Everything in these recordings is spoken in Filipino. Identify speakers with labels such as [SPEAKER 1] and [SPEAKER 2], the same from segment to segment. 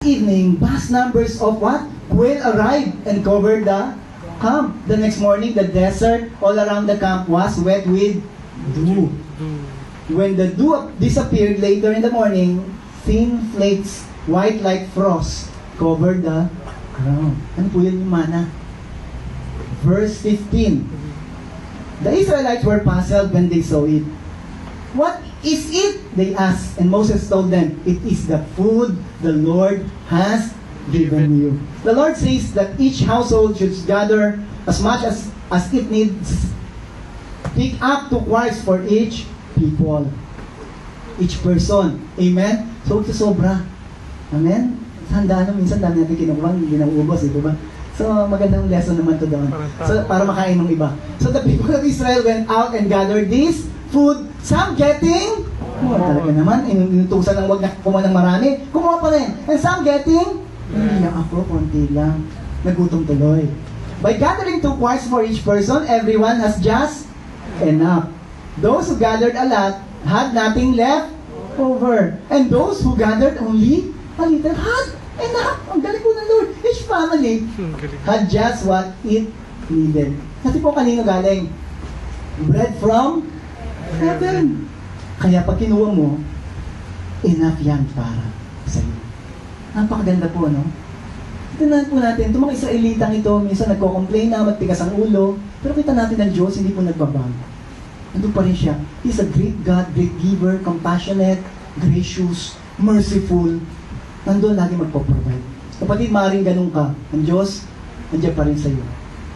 [SPEAKER 1] evening, vast numbers of what? Quail arrived and covered the camp. The next morning, the desert all around the camp was wet with dew. When the dew disappeared later in the morning, thin flakes, white like frost, covered the ground. Ano po yun yung mana? Verse 15. The Israelites were puzzled when they saw it. What is it? They asked. And Moses told them, it is the food the Lord has given you. The Lord says that each household should gather as much as it needs. Pick up 2 quarts for each people. Each person. Amen? So, sobra. Amen? Handa minsan dami natin kinukuha, hindi na uubos, di ba? So, magandang lesson naman to doon. So, para makain ng iba. So, the people of Israel went out and gathered this food. Some getting, talaga naman, inutusan ng wag na kumuha ng marami. Kumuha pa rin. And some getting, hindi ako, konti lang. Nagutom tuloy. By gathering 2 quarts for each person, everyone has just enough. Those who gathered a lot had nothing left over. And those who gathered only a little had enough. Ang galing po ng Lord. Each family had just what it needed. Kasi po kanino galing? Bread from heaven. Kaya pag kinuha mo, enough yan para sa iyo. Napakaganda po, no? Tignan po natin, itong mga Israelitang ito, minsan nagko-complain na, magtigas ang ulo, pero kita natin ng Diyos, hindi po nagbabago. Nandun pa rin siya. He's a great God, great giver, compassionate, gracious, merciful. Nandun lagi magpo-provide. Kapatid, maaaring ganun ka. Ang Diyos, nandiyan pa rin sa iyo.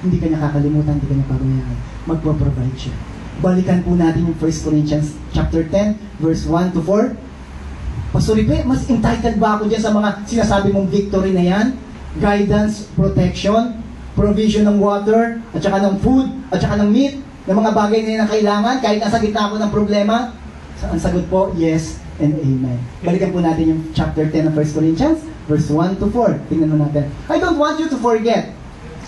[SPEAKER 1] Hindi ka niya kakalimutan, hindi ka niya pabayaan. Magpo-provide siya. Balikan po natin yung 1 Corinthians chapter 10, verse 1 to 4. Pastor Ripe, mas entitled ba ako dyan sa mga sinasabi mong victory na yan? Guidance, protection, provision ng water, at saka ng food, at saka ng meat, ng mga bagay na yan ang kailangan, kahit nasa gitna ako ng problema? Ang sagot po, yes and amen. Balikan po natin yung chapter 10 ng 1 Corinthians, verse 1 to 4. Tingnan mo natin. I don't want you to forget.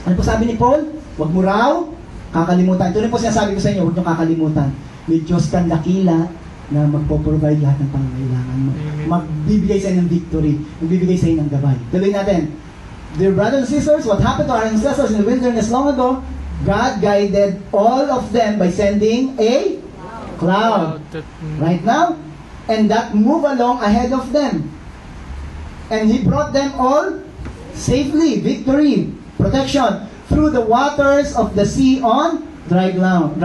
[SPEAKER 1] Ano po sabi ni Paul? Huwag mo raw kakalimutan. Ito rin po sinasabi ko sa inyo, huwag nyo kakalimutan. May Diyos kang dakila na magpo-provide lahat ng pangangailangan mo. Magbibigay sa inyo ng victory. Magbibigay sa inyo ng gabay. Tuloy natin. Dear brothers and sisters, what happened to our ancestors in the wilderness long ago? God guided all of them by sending a cloud. Right now? And that moved along ahead of them. And He brought them all safely, victory, protection, through the waters of the sea on dry ground.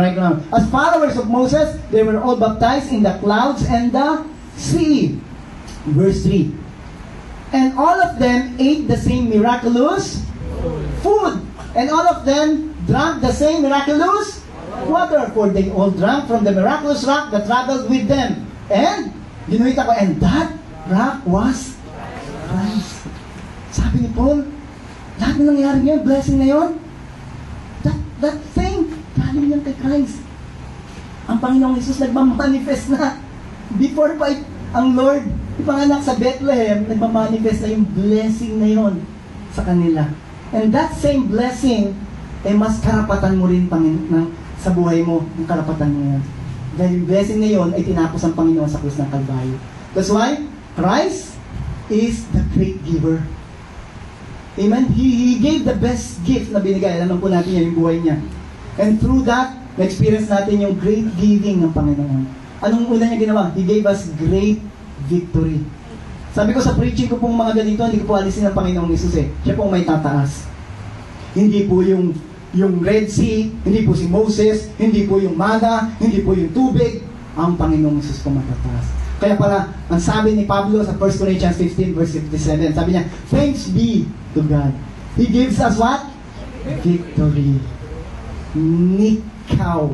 [SPEAKER 1] As followers of Moses, they were all baptized in the clouds and the sea. Verse 3. And all of them ate the same miraculous food. And all of them drank the same miraculous water. For they all drank from the miraculous rock that traveled with them. And, ginuhit ako, and that rock was Christ. Sabi ni Paul, lahat na nangyari ngayon, blessing na yun, that thing, galing yan kay Christ. Ang Panginoong Jesus nagmamanifest na. Before pa ang Lord ipanganak sa Bethlehem, nagmamanifest na yung blessing na yun sa kanila. And that same blessing, mas karapatan mo rin sa buhay mo, yung karapatan mo yan. Dahil yung blessing na yun ay tinapos ang Panginoon sa krus ng Kalbaryo. That's why, Christ is the great giver. Amen? He gave the best gift na binigay. Alam po natin yan, yung buhay niya. And through that, na-experience natin yung great giving ng Panginoon. Anong una niya ginawa? He gave us great victory. Sabi ko sa preaching ko pong mga ganito, hindi ko po alisin ng Panginoong Jesus eh. Siya pong may tataas. Hindi po yung Red Sea, hindi po si Moses, hindi po yung mana, hindi po yung tubig. Ang Panginoong Jesus po matataas. Kaya pala, ang sabi ni Pablo sa 1 Corinthians 15 verse 57, sabi niya, thanks be to God. He gives us what? Victory. Nikaw,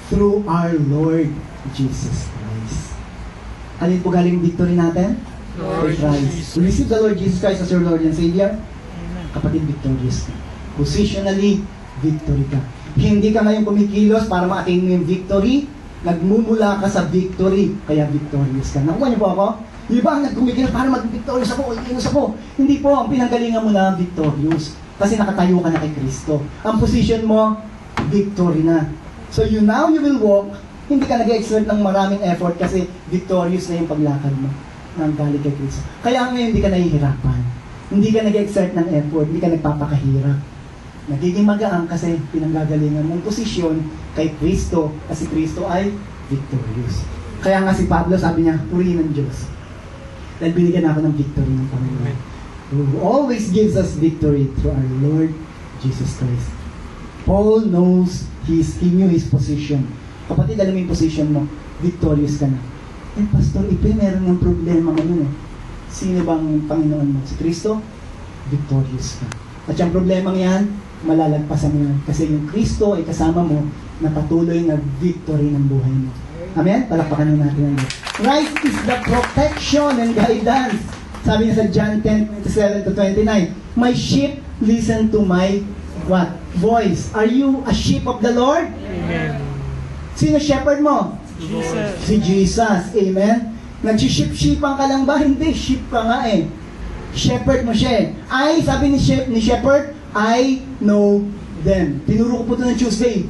[SPEAKER 1] through our Lord Jesus Christ. Alin po galing victory natin? Lord Christ. Receive the Lord Jesus Christ as your Lord and Savior. Kapatid, victorious ka. Positionally, victory ka. Hindi ka ngayon kumikilos para ma-attain mo yung victory. Nagmumula ka sa victory, kaya victorious ka. Nakuha niyo po ako? Di ba, nagkumikilos para mag-victorious ako, ikilos ako. Hindi po, ang pinanggalingan mo na victorious. Kasi nakatayo ka na kay Kristo. Ang position mo, victory na. So now you will walk Hindi ka nag-exert ng maraming effort kasi victorious na yung paglakad mo ng galing kay Kristo. Kaya ngayon hindi ka nahihirapan. Hindi ka nag-exert ng effort, hindi ka nagpapakahirap. Nagiging magaan kasi pinanggagalingan mong posisyon kay Kristo kasi Kristo ay victorious. Kaya nga si Pablo sabi niya, purihin ng Diyos. Dahil binigyan ako ng victory ng Panginoon. Who always gives us victory through our Lord Jesus Christ. Paul knows he knew his position. Kapatid, alam mo yung position mo, victorious ka na. Eh, Pastor Ipe, meron ng problema ngayon eh. Sino bang Panginoon mo? Si Kristo? Victorious ka. At yung problema yan, malalagpasan mo yan. Kasi yung Kristo ay kasama mo na patuloy na victory ng buhay mo. Amen? Palakpakan natin ang Diyos. Christ is the protection and guidance. Sabi niya sa John 10:27-29, My sheep listen to my what? Voice. Are you a sheep of the Lord?
[SPEAKER 2] Amen.
[SPEAKER 1] Sino shepherd mo?
[SPEAKER 2] Jesus.
[SPEAKER 1] Si Jesus. Amen? Nagsiship-shipan ka lang ba? Hindi. Sheep ka nga eh. Shepherd mo siya eh. Sabi ni shepherd, I know them. Tinuro ko po ito ng Tuesday.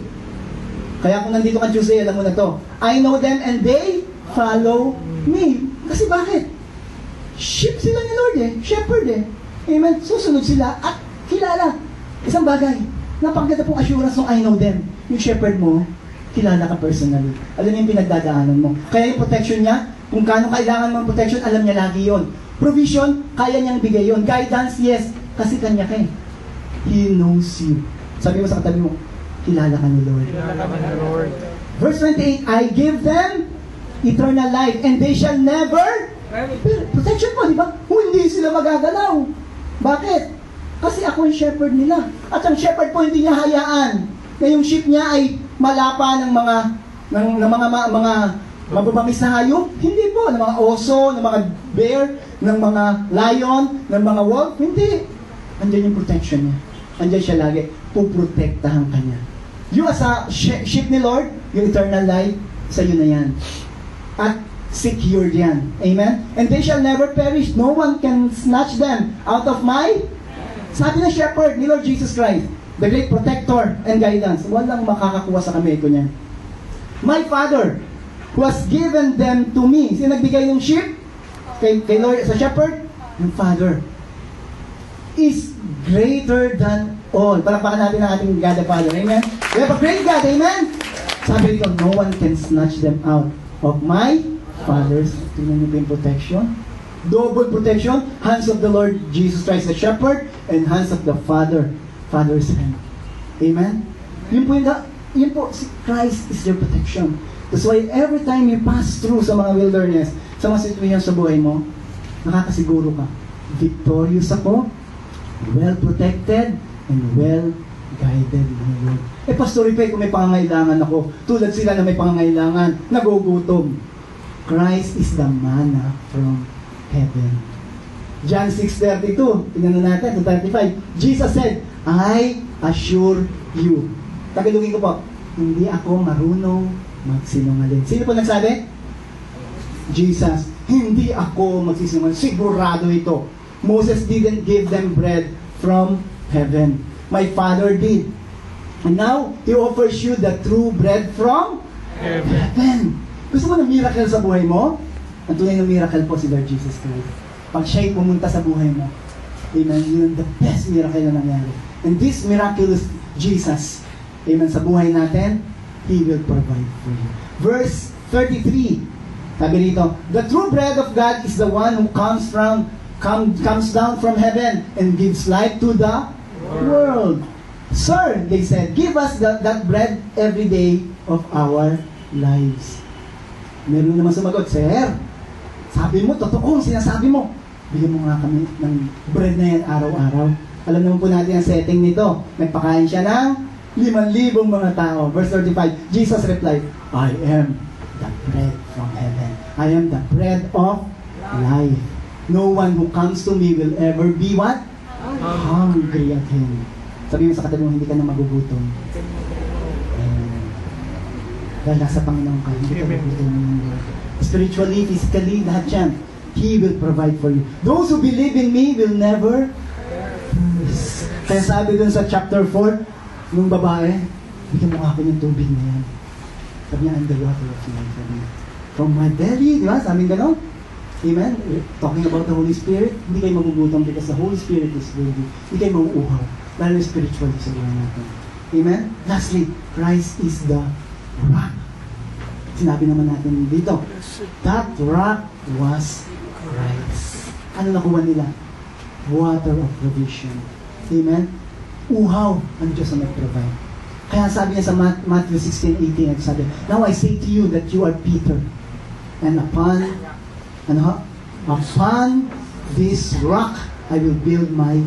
[SPEAKER 1] Kaya kung nandito ka Tuesday, alam mo na to. I know them and they follow me. Kasi bakit? Sheep sila ni Lord eh. Shepherd eh. Amen? Susunod sila at kilala. Isang bagay. Napakaganda pong assurance ng I know them. Yung shepherd mo, kilala ka personally. Alam niya yung pinagdadaanan mo. Kaya yung protection niya, kung kano kailangan mong protection, alam niya lagi yon. Provision, kaya niyang bigay yon. Guidance, yes. Kasi kanya ka eh. He knows you. Sabi mo sa katabi mo, kilala ka ni Lord.
[SPEAKER 2] Kilala ka ni Lord.
[SPEAKER 1] Verse 28, I give them eternal life and they shall never protection po, di ba? Hindi sila magagalaw. Bakit? Kasi ako yung shepherd nila. At ang shepherd po hindi niya hayaan na yung sheep niya ay malapa ng mga mababangis na hayop. Hindi po. Ng mga oso, ng mga bear, ng mga lion, ng mga wolf. Hindi. Andiyan yung protection niya. Andiyan siya lagi. Puprotektahan ka niya. You as a sheep ni Lord, yung eternal life, sa iyo na yan. At secured yan. Amen? And they shall never perish. No one can snatch them out of my... Sabi ng shepherd ni Lord Jesus Christ, the great protector and guidance. Walang makakakuha sa kamay ko niyan. My Father, who has given them to me. Sino nagbigay ng sheep? Kay Lord, sa shepherd? Yung Father. Is greater than all. Palakpakan natin ang ating God the Father. Amen? We have a great God. Amen? Sabi dito, no one can snatch them out of my Father's. Tingnan niyo ba yung protection? Double protection. Hands of the Lord Jesus Christ, the shepherd, and hands of the Father's hand. Amen? Yun po, si Christ is your protection. That's why every time you pass through sa mga wilderness, sa mga situation sa buhay mo, nakakasiguro ka, victorious ako, well protected, and well guided by Lord. Eh, Pastor Ipe, kung may pangangailangan ako, tulad sila na may pangangailangan, nagugutom. Christ is the manna from heaven. John 6:32, tingnan na natin, 35. Jesus said, I assure you. Tagalogin ko po, hindi ako marunong magsinungaling. Sino po nagsabi? Jesus. Hindi ako magsisinungaling. Sigurado ito. Moses didn't give them bread from heaven. My Father did. And now, He offers you the true bread from heaven. Gusto mo ng miracle sa buhay mo? Ang tunay ng miracle po si Lord Jesus Christ. Pag siya'y pumunta sa buhay mo, amen, yun the best miracle na nangyari. And this miraculous Jesus, amen, sa buhay natin, He will provide for you. Verse 33, sabi rito, the true bread of God is the one who comes down from heaven and gives life to the world. Sir, they said, give us that bread every day of our lives. Meron naman sumagot, Sir, sabi mo, totoo, sinasabi mo. Bigyan mo nga kami ng bread na yan araw-araw. Alam naman po natin ang setting nito. Nagpakain siya ng 5,000 mga tao. Verse 35, Jesus replied, I am the bread from heaven. I am the bread of life. No one who comes to me will ever be what? Hungry again. Sabi mo sa katabi mo, hindi ka na magugutom. Dahil nasa Panginoon ka, hindi ka magugutom. Spiritually, physically, lahat yan. He will provide for you. Those who believe in me will never Kaya sabi dun sa chapter 4, nung babae, bigyan mo ako ng tubig na yan. Sabi niya, I'm the water of life. Sabi niya, from my belly, di ba? Sabi niya gano'n. Amen? Talking about the Holy Spirit, hindi kayo magugutom because the Holy Spirit is with you. Hindi kayo mauuhaw. Lalo spiritual sa buhay natin. Amen? Lastly, Christ is the rock. Sinabi naman natin dito, that rock was Christ. Ano nakuha nila? Water of provision. Amen? Uhaw ang Diyos ang nag-provide. Kaya sabi niya sa Matthew 16:18, sabi, now I say to you that you are Peter, and upon this rock I will build my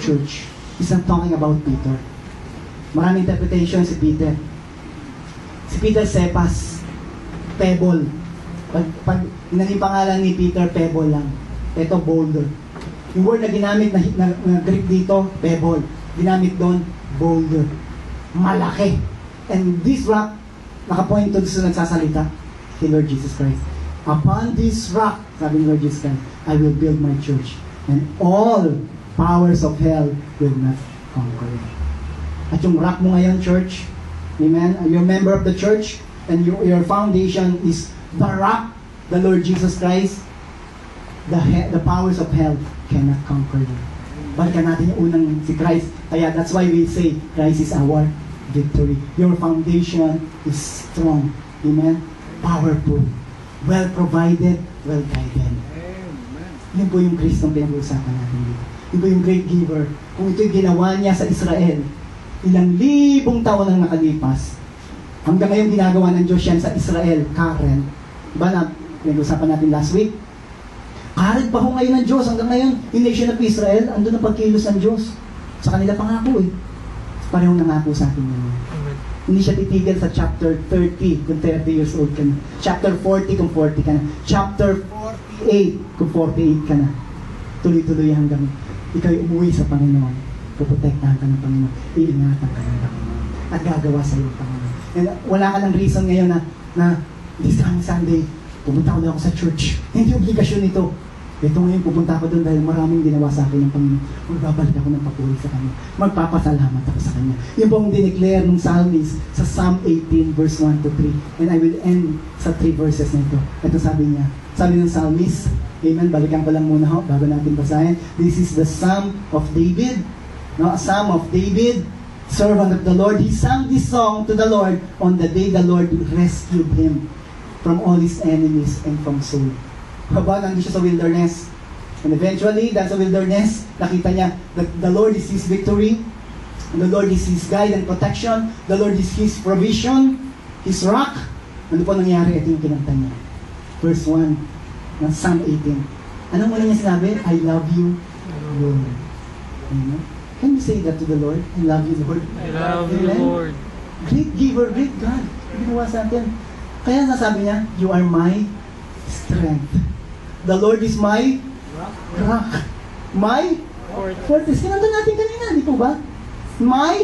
[SPEAKER 1] church. He's not talking about Peter. Maraming interpretation si Peter. Si Peter Cephas, pebble. Pag naging pangalan ni Peter, pebble lang. Ito, boulder. Yung word na ginamit na Greek dito, pebble. Ginamit doon, boulder. Malaki. And this rock, nakapoint to sa nagsasalita, kay Lord Jesus Christ. Upon this rock, sabi ni Lord Jesus Christ, I will build my church. And all powers of hell will not conquer it. At yung rock mo ngayon, church, amen? You're a member of the church, and your foundation is the rock, the Lord Jesus Christ. The powers of hell cannot conquer you. Balikan natin yung unang si Christ. Kaya that's why we say, Christ is our victory. Your foundation is strong. Amen? Powerful. Well provided, well guided. Yun po yung Kristong pinag-uusapan natin dito. Yun po yung great giver. Kung ito'y ginawa niya sa Israel, ilang libong taon ang nakalipas. Hanggang ngayon ginagawa ng Diyos yan sa Israel, Karen. Diba na, pinag-usapan natin last week? Karen pa ho ngayon ng Diyos. Hanggang ngayon, yung nation of Israel, andun ang pagkilos ng Diyos. Sa kanila pangako eh. Parehong nangako sa atin yun. Hindi siya titigil sa chapter 30 kung 30 years old ka na. Chapter 40 kung 40 ka na. Chapter 48 kung 48 ka na. Tuloy-tuloy hanggang ikaw umuwi sa Panginoon. Puprotektahan ka ng Panginoon. Iingatan ka ng Panginoon. At gagawa sa iyo, Panginoon. And wala ka ng reason ngayon na this coming Sunday, pumunta ko na ako sa church. Hindi obligasyon ito. Ito ngayon, pupunta ako doon dahil maraming ginawa sa akin ng Panginoon. Magbabalik ako ng papuri sa Kanya. Magpapasalamat ako sa Kanya. Yun pong dineclare ng psalmist sa Psalm 18 verse 1 to 3. And I will end sa 3 verses na ito. Ito sabi niya. Sabi ng psalmist, amen, balikan ko lang muna ho, bago natin basahin. This is the Psalm of David. No, a Psalm of David, servant of the Lord. He sang this song to the Lord on the day the Lord rescued him from all his enemies and from Saul. Habang nandun siya sa wilderness. And eventually, dahil sa wilderness, nakita niya that the Lord is his victory. And the Lord is his guide and protection. The Lord is his provision, his rock. Ano po nangyari? Ito yung kinanta niya. Verse 1 ng Psalm 18. Anong muna niya sinabi? I love you, Lord. Amen? Can you say that to the Lord? I love you, Lord.
[SPEAKER 2] I love you, Lord.
[SPEAKER 1] Great giver, great God. Ginawa sa atin. Kaya nasabi niya, you are my strength. The Lord is my rock. My fortress. Kinanta natin kanina, di po ba? My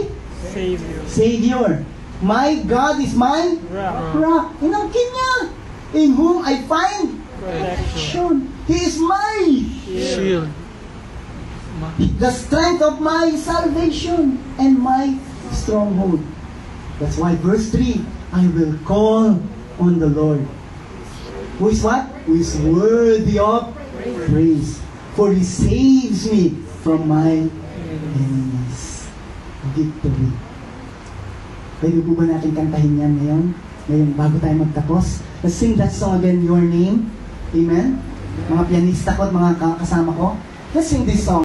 [SPEAKER 1] Savior. My God is my rock. Inangkin niya. In whom I find protection. He is my
[SPEAKER 2] shield.
[SPEAKER 1] The strength of my salvation and my stronghold. That's why verse 3, I will call on the Lord. Who is what? Who is worthy of praise. For He saves me from my enemies. Victory. Pwede po ba natin kantahin yan ngayon? Ngayon, bago tayo magtapos. Let's sing that song again, Your Name. Amen? Mga pianista ko at mga kasama ko. Let's sing this song.